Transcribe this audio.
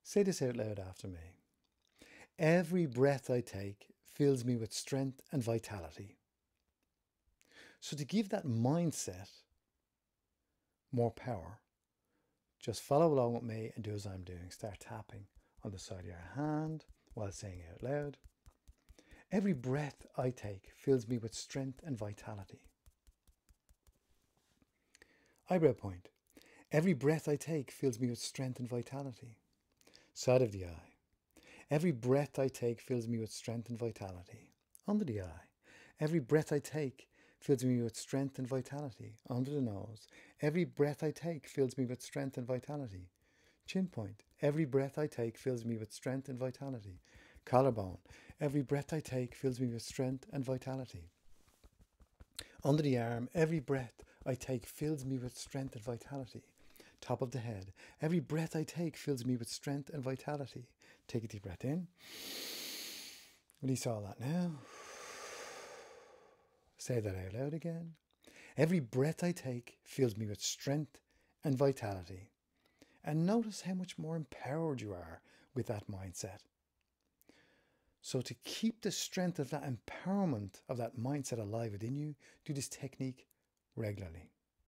Say this out loud after me. Every breath I take fills me with strength and vitality. So to give that mindset more power, just follow along with me and do as I'm doing. Start tapping on the side of your hand while saying it out loud. Every breath I take fills me with strength and vitality. Eyebrow point. Every breath I take fills me with strength and vitality. Side of the eye. Every breath I take fills me with strength and vitality. Under the eye. Every breath I take fills me with strength and vitality. Under the nose. Every breath I take fills me with strength and vitality. Chin point. Every breath I take fills me with strength and vitality. Collarbone. Every breath I take fills me with strength and vitality. Under the arm. Every breath I take fills me with strength and vitality. Top of the head. Every breath I take fills me with strength and vitality. Take a deep breath in. Release all that now. Say that out loud again. Every breath I take fills me with strength and vitality. And notice how much more empowered you are with that mindset. So to keep the strength of that empowerment of that mindset alive within you, do this technique regularly.